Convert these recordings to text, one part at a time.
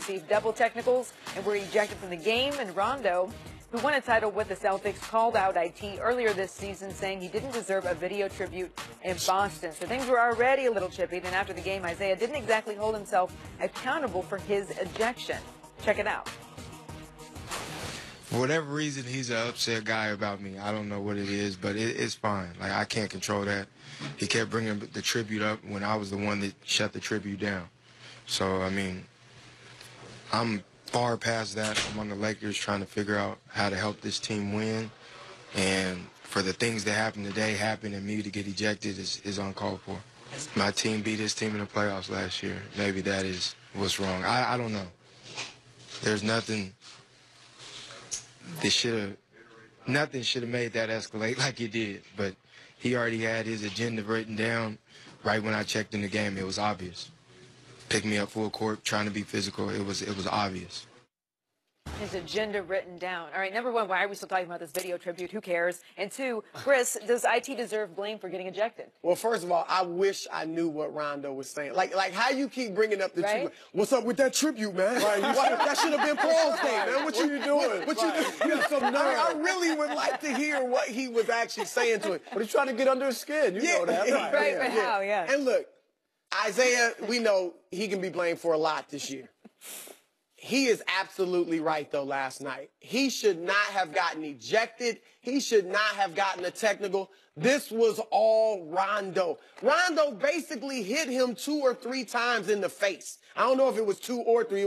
received double technicals and were ejected from the game. And Rondo, who won a title with the Celtics, called out IT earlier this season, saying he didn't deserve a video tribute in Boston. So things were already a little chippy. Then after the game, Isaiah didn't exactly hold himself accountable for his ejection. Check it out. For whatever reason, he's an upset guy about me. I don't know what it is, but it's fine. Like, I can't control that. He kept bringing the tribute up when I was the one that shut the tribute down. So, I mean, I'm far past that. I'm on the Lakers trying to figure out how to help this team win. And for the things that happened today happen and me to get ejected is uncalled for. My team beat his team in the playoffs last year. Maybe that is what's wrong. I don't know. There's nothing that nothing should have made that escalate like it did. But he already had his agenda written down right when I checked in the game. It was obvious. Pick me up full court, trying to be physical. It was obvious. His agenda written down. All right, number one, why are we still talking about this video tribute? Who cares? And two, Chris, does IT deserve blame for getting ejected? Well, first of all, I wish I knew what Rondo was saying. Like how you keep bringing up the tribute. What's up with that tribute, man? Right, that should have been Paul's thing, man. What you doing? What you doing? I really would like to hear what he was actually saying to him. But he's trying to get under his skin. You know that, right? Right, but how, yeah. And look, Isaiah, we know he can be blamed for a lot this year. He is absolutely right, though, last night. He should not have gotten ejected. He should not have gotten a technical. This was all Rondo. Rondo basically hit him 2 or 3 times in the face. I don't know if it was 2 or 3.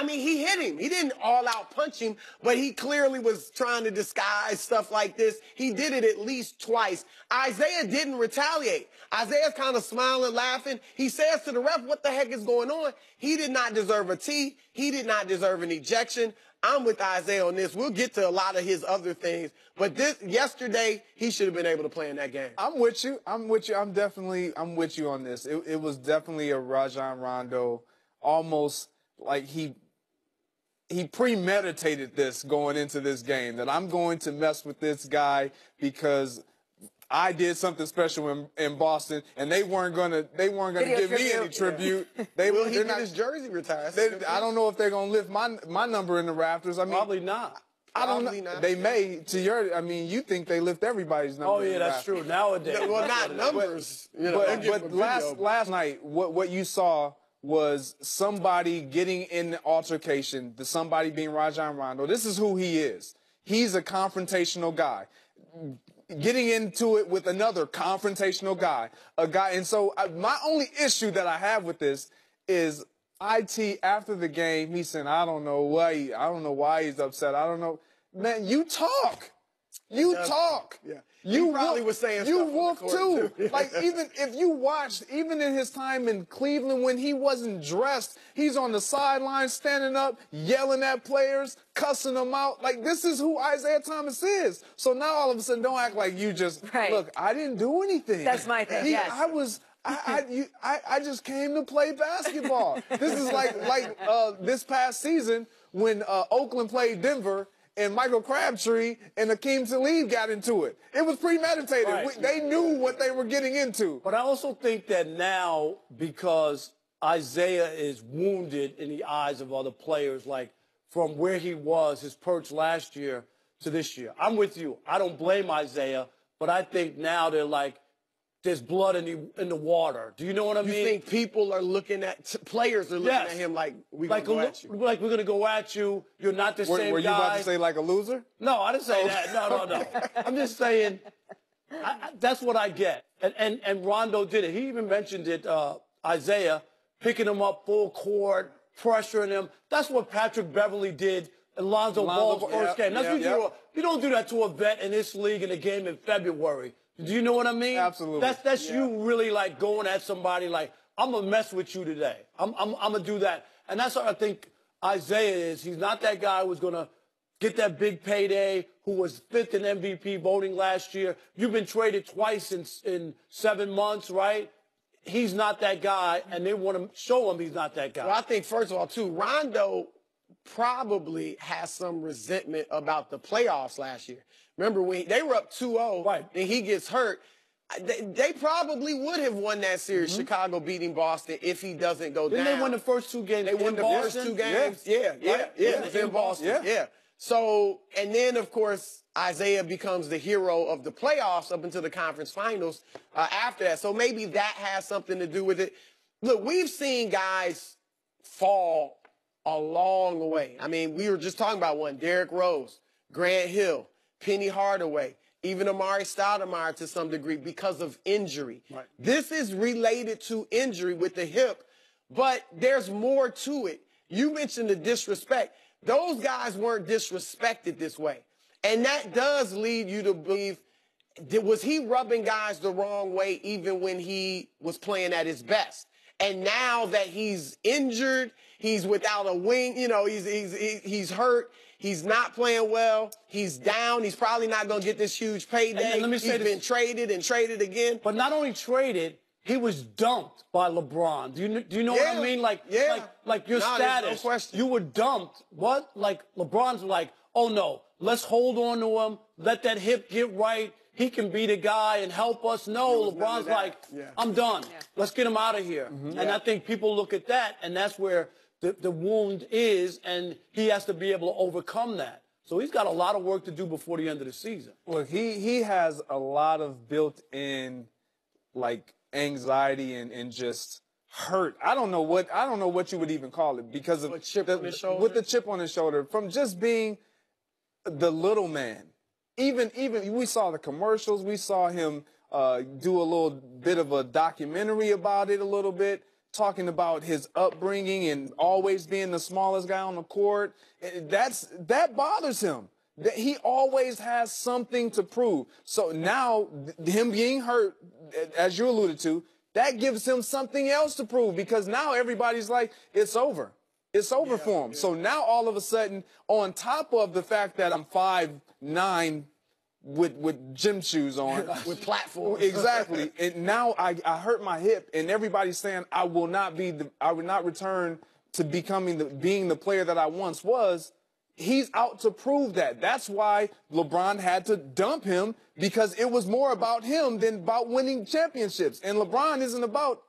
He hit him. He didn't all-out punch him, but he clearly was trying to disguise stuff like this. He did it at least twice. Isaiah didn't retaliate. Isaiah's kind of smiling, laughing. He says to the ref, what the heck is going on? He did not deserve a T. He did not deserve an ejection. I'm with Isaiah on this. We'll get to a lot of his other things. But yesterday, he should have been able to play in that game. I'm with you. I'm with you on this. It was definitely a Rajon Rondo, almost like he premeditated this going into this game, that I'm going to mess with this guy because I did something special in Boston, and they weren't gonna give me any tribute. Yeah. Will he get his jersey retired? I don't know if they're gonna lift my number in the rafters. I mean, probably not. I don't know. They may. You think they lift everybody's number? Oh yeah, that's true. Nowadays, well, not numbers. But last night, what you saw was somebody getting in the altercation, somebody being Rajon Rondo. This is who he is. He's a confrontational guy. Getting into it with another confrontational guy. And so my only issue that I have with this is IT after the game, he said, I don't know why he's upset. I don't know. Man, you talk. You talk. Yeah. You probably was saying you stuff wolf too. too. Like, even if you watched, even in his time in Cleveland when he wasn't dressed, he's on the sideline standing up, yelling at players, cussing them out. Like, this is who Isaiah Thomas is. So now all of a sudden, don't act like you just look. I didn't do anything. That's my thing. Yes. I just came to play basketball. This is like this past season when Oakland played Denver. And Michael Crabtree and Akeem Talib got into it. It was premeditated. Right. They knew what they were getting into. But I also think that now, because Isaiah is wounded in the eyes of other players, like from where he was, his perch last year to this year. I'm with you. I don't blame Isaiah, but I think now they're like, there's blood in the water. Do you know what I mean? You think people are looking at, players are looking at him like, we're going to go at you? Like, we're going to go at you. You're not the same guy. Were you about to say like a loser? No, I didn't say that. No. I'm just saying, that's what I get. And Rondo did it. He even mentioned it, Isaiah, picking him up full court, pressuring him. That's what Patrick Beverly did in Lonzo Ball's first game. You don't do that to a vet in this league in a game in February. Do you know what I mean? Absolutely. That's you really like going at somebody like, I'm going to mess with you today. I'm going to do that. And that's what I think Isaiah is. He's not that guy who's going to get that big payday, who was 5th in MVP voting last year. You've been traded twice in 7 months, right? He's not that guy, and they want to show him he's not that guy. Well, I think, first of all, too, Rondo probably has some resentment about the playoffs last year. Remember when they were up 2-0, and he gets hurt. They probably would have won that series, Chicago beating Boston, if he doesn't go down. Didn't they win the first 2 games? They won the first 2 games. Yeah. It was in Boston. Yeah. So, and then, of course, Isaiah becomes the hero of the playoffs up until the conference finals after that. So maybe that has something to do with it. Look, we've seen guys fall a long way. I mean, we were just talking about one, Derrick Rose, Grant Hill, Penny Hardaway, even Amari Stoudemire to some degree because of injury. Right. This is related to injury with the hip, but there's more to it. You mentioned the disrespect. Those guys weren't disrespected this way. And that does lead you to believe, was he rubbing guys the wrong way even when he was playing at his best? And now that he's injured, he's without a wing, you know, he's hurt. He's not playing well. He's down. He's probably not going to get this huge payday. And let me say he's been traded and traded again. But not only traded, he was dumped by LeBron. Do you know what I mean? Like your status. No question. You were dumped. What? Like LeBron's like, oh no, let's hold on to him. Let that hip get right. He can be the guy and help us. No, LeBron's like, I'm done. Yeah. Let's get him out of here. And I think people look at that, and that's where the wound is, and he has to be able to overcome that. So he's got a lot of work to do before the end of the season. Look, he has a lot of built-in, like, anxiety and just hurt. I don't know what you would even call it because of with the chip on his shoulder from just being the little man. Even we saw the commercials. We saw him do a little bit of a documentary about it a little bit, talking about his upbringing and always being the smallest guy on the court. That bothers him. That he always has something to prove. So now him being hurt, as you alluded to, that gives him something else to prove because now everybody's like, it's over. It's over for him. Yeah. So now all of a sudden, on top of the fact that I'm 5'9", with gym shoes on, with platforms, exactly, and now I hurt my hip, and everybody's saying I will not return to being the player that I once was. He's out to prove that. That's why LeBron had to dump him because it was more about him than about winning championships. And LeBron isn't about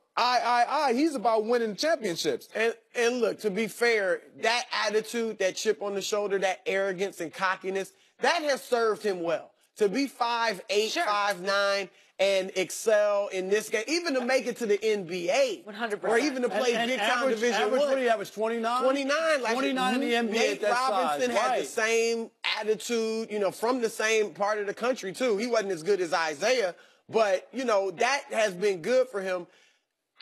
He's about winning championships. And look, to be fair, that attitude, that chip on the shoulder, that arrogance and cockiness, that has served him well. To be 5'8", 5'9", and excel in this game, even to make it to the NBA. 100%. Or even to play big-time Division I. What do you average, 29? 29. Like 29 in the NBA Nate at that Robinson size. had the same attitude, you know, from the same part of the country, too. He wasn't as good as Isaiah, but, you know, that has been good for him.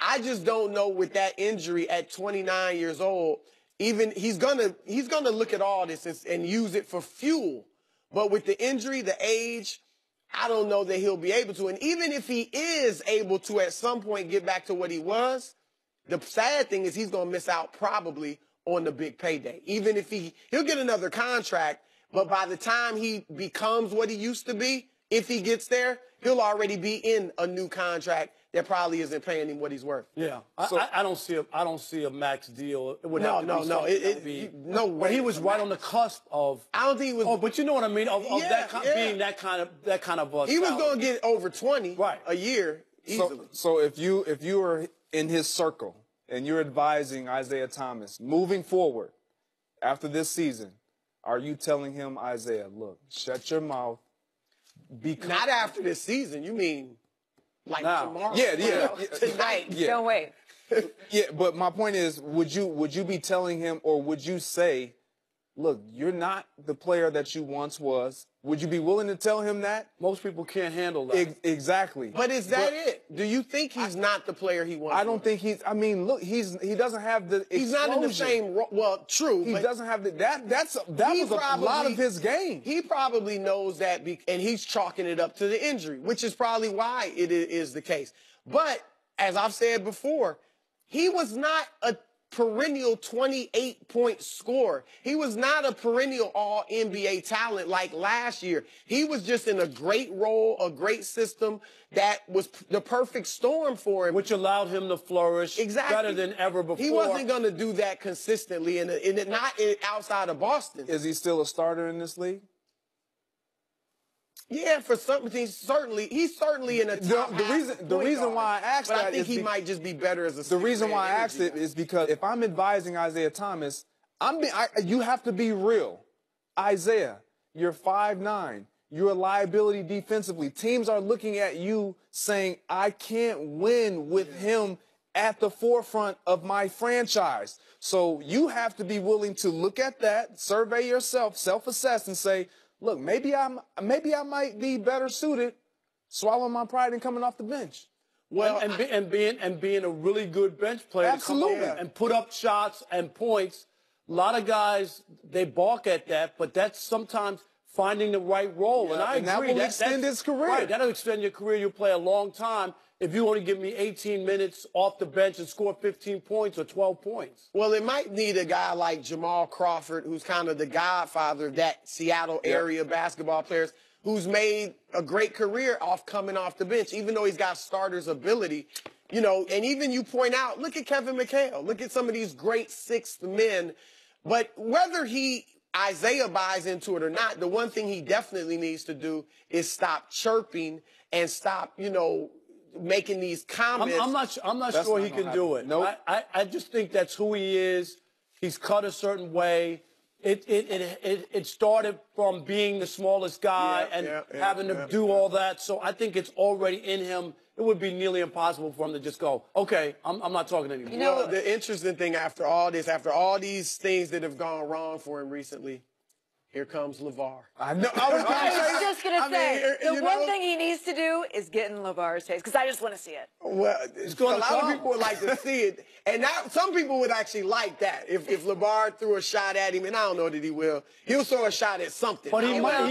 I just don't know with that injury at 29 years old, even he's gonna look at all this and use it for fuel. But with the injury, the age, I don't know that he'll be able to. And even if he is able to at some point get back to what he was, the sad thing is he's going to miss out probably on the big payday. Even if he'll get another contract, but by the time he becomes what he used to be, if he gets there, he'll already be in a new contract that probably isn't paying him what he's worth. Yeah, so, I don't see a max deal. It would no, have no, to be no. No way. But he was right on the cusp of. I don't think he was. Oh, but you know what I mean. Of being that kind of. He was going to get over 20 a year easily. So if you are in his circle and you're advising Isaiah Thomas moving forward after this season, are you telling him, Isaiah, look, shut your mouth? Not after this season. You mean? Like now. Tomorrow? Yeah. Tonight. Yeah. Don't wait. Yeah, but my point is, would you be telling him, or would you say, look, you're not the player that you once was? Would you be willing to tell him that? Most people can't handle that. Exactly. But is that it? Do you think he's not the player he once I don't think he's. I mean, look, he doesn't have the. He's not in the same. Well, true. He doesn't have the. That was a lot of his game. He probably knows that, and he's chalking it up to the injury, which is probably why it is the case. But as I've said before, he was not a perennial 28-point scorer. He was not a perennial all-NBA talent like last year. He was just in a great role, a great system that was the perfect storm for him. Which allowed him to flourish better than ever before. He wasn't going to do that consistently, and not outside of Boston. Is he still a starter in this league? Yeah, for something, he's certainly in a top The reason why I asked but that I think is he might just be better as a the reason why I six-man asked energy it guy. is because if I'm advising Isaiah Thomas, you have to be real. Isaiah, you're 5'9". You're a liability defensively. Teams are looking at you saying, I can't win with him at the forefront of my franchise. So you have to be willing to look at that, survey yourself, self-assess, and say, look, maybe I might be better suited swallowing my pride and coming off the bench. Well, and being a really good bench player, Absolutely, to come up and put up shots and points. A lot of guys, they balk at that, but that's sometimes finding the right role. Yeah, and I and that agree. will extend his career. Right, that'll extend your career. You'll play a long time if you only give me 18 minutes off the bench and score 15 points or 12 points. Well, it might need a guy like Jamal Crawford, who's kind of the godfather of that Seattle area basketball players, who's made a great career coming off the bench, even though he's got starter's ability. You know, and even you point out, look at Kevin McHale. Look at some of these great sixth men. But whether Isaiah buys into it or not, the one thing he definitely needs to do is stop chirping and stop, making these comments. I'm not sure he can do it. Nope. I just think that's who he is. He's cut a certain way. It started from being the smallest guy and having to do all that. So I think it's already in him. It would be nearly impossible for him to just go, okay, I'm not talking anymore. Well, the interesting thing after all these things that have gone wrong for him recently, here comes LeVar. I know. I was just going to say, the one thing he needs to do is get in LeVar's face, because I just want to see it. Well, a lot of people would like to see it. And now some people would actually like that. If LeVar threw a shot at him, and I don't know that he will, he'll throw a shot at something. But he might.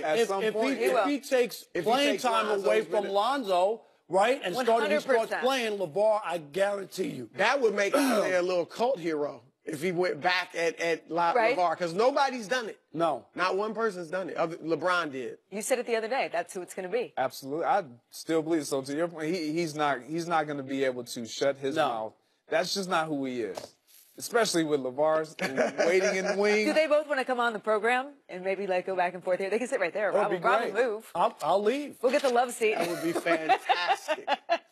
If he takes playing time away from Lonzo, right, and starts playing LeVar, I guarantee you. That would make him a little cult hero if he went back at LeVar, because nobody's done it. No. Not one person's done it. LeBron did. You said it the other day. That's who it's going to be. Absolutely. I still believe so. To your point, he's not going to be able to shut his mouth. That's just not who he is. Especially with LeVar's waiting in the wing. Do they both want to come on the program and maybe go back and forth here? They can sit right there. Rob will move. I'll leave. We'll get the love seat. That would be fantastic.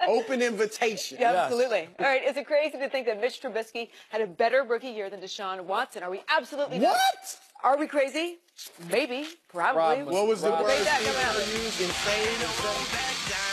Open invitation. Yeah, absolutely. All right, is it crazy to think that Mitch Trubisky had a better rookie year than Deshaun Watson? Are we absolutely What? Are we crazy? Maybe. Probably. What was the word Debate that coming up. used? Insane.